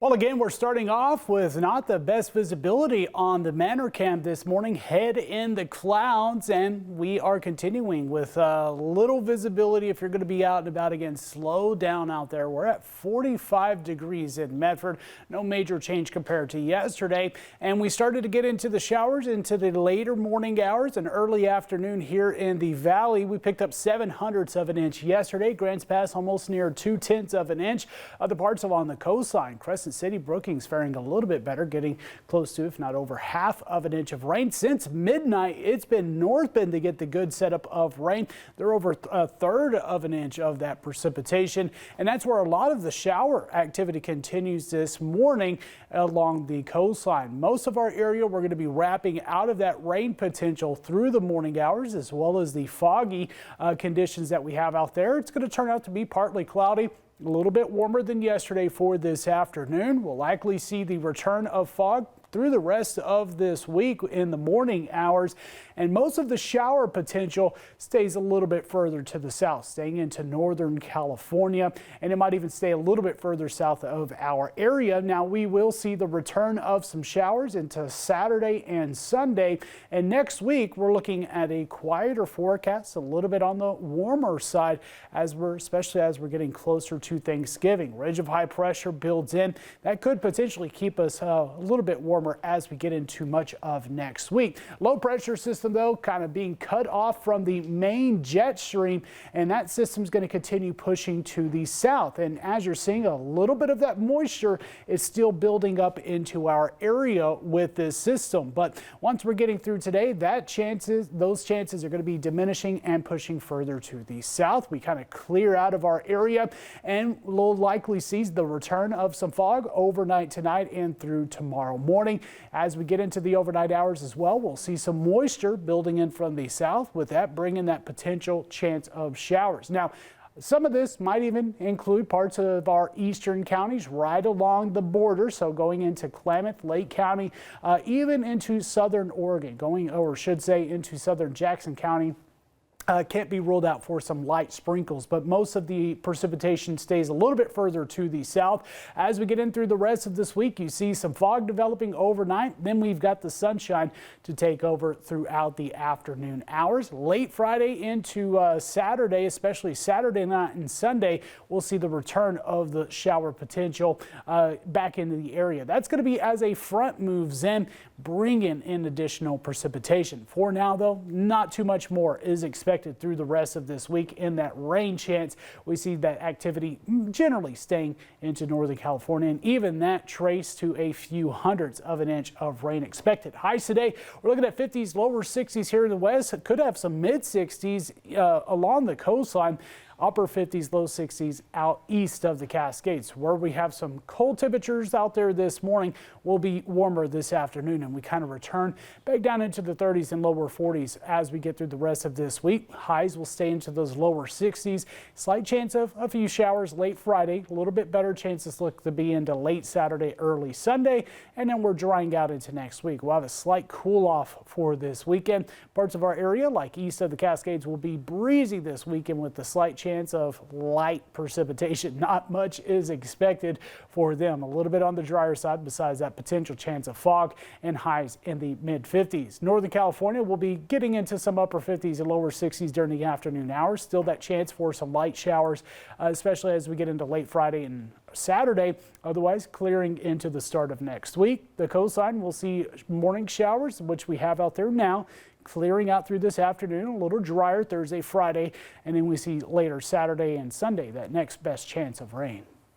Well, again, we're starting off with not the best visibility on the Manor Cam this morning. Head in the clouds, and we are continuing with little visibility. If you're going to be out and about again, slow down out there. We're at 45 degrees in Medford. No major change compared to yesterday. And we started to get into the showers into the later morning hours and early afternoon here in the valley. We picked up 0.07 of an inch yesterday. Grants Pass almost near 0.2 of an inch. Other parts along the coastline, Crescent City, Brookings faring a little bit better, getting close to, if not over, 1/2 of an inch of rain. Since midnight, it's been North Bend to get the good setup of rain. They're over 1/3 of an inch of that precipitation, and that's where a lot of the shower activity continues this morning along the coastline. Most of our area, we're going to be wrapping out of that rain potential through the morning hours, as well as the foggy conditions that we have out there. It's going to turn out to be partly cloudy. A little bit warmer than yesterday for this afternoon. We'll likely see the return of fog through the rest of this week in the morning hours, and most of the shower potential stays a little bit further to the south, staying into northern California, and it might even stay a little bit further south of our area. Now, we will see the return of some showers into Saturday and Sunday, and next week we're looking at a quieter forecast, a little bit on the warmer side, especially as we're getting closer to Thanksgiving. Ridge of high pressure builds in. That could potentially keep us a little bit warmer as we get into much of next week. Low pressure system, though, kind of being cut off from the main jet stream, and that system is going to continue pushing to the south. And as you're seeing, a little bit of that moisture is still building up into our area with this system. But once we're getting through today, those chances are going to be diminishing and pushing further to the south. We kind of clear out of our area, and we'll likely see the return of some fog overnight tonight and through tomorrow morning. As we get into the overnight hours as well, we'll see some moisture building in from the south, with that bringing that potential chance of showers. Now, some of this might even include parts of our eastern counties right along the border, so going into Klamath, Lake County, even into southern Oregon, into southern Jackson County. Can't be ruled out for some light sprinkles, but most of the precipitation stays a little bit further to the south. As we get in through the rest of this week, you see some fog developing overnight. Then we've got the sunshine to take over throughout the afternoon hours. Late Friday into Saturday, especially Saturday night and Sunday, we'll see the return of the shower potential back into the area. That's going to be as a front moves in, bringing in additional precipitation. For now, though, not too much more is expected through the rest of this week. In that rain chance, we see that activity generally staying into Northern California, and even that traced to a few hundredths of an inch of rain expected. Highs today, we're looking at 50s, lower 60s here in the west. Could have some mid 60s along the coastline. Upper 50s, low 60s out east of the Cascades. Where we have some cold temperatures out there this morning, will be warmer this afternoon, and we kind of return back down into the 30s and lower 40s as we get through the rest of this week. Highs will stay into those lower 60s. Slight chance of a few showers late Friday. A little bit better chances look to be into late Saturday, early Sunday, and then we're drying out into next week. We'll have a slight cool off for this weekend. Parts of our area, like east of the Cascades, will be breezy this weekend with the slight chance of light precipitation. Not much is expected for them. A little bit on the drier side, besides that potential chance of fog, and highs in the mid 50s. Northern California will be getting into some upper 50s and lower 60s during the afternoon hours. Still that chance for some light showers, especially as we get into late Friday and Saturday. Otherwise, clearing into the start of next week. The coastline will see morning showers, which we have out there now, clearing out through this afternoon. A little drier Thursday, Friday, and then we see later Saturday and Sunday that next best chance of rain.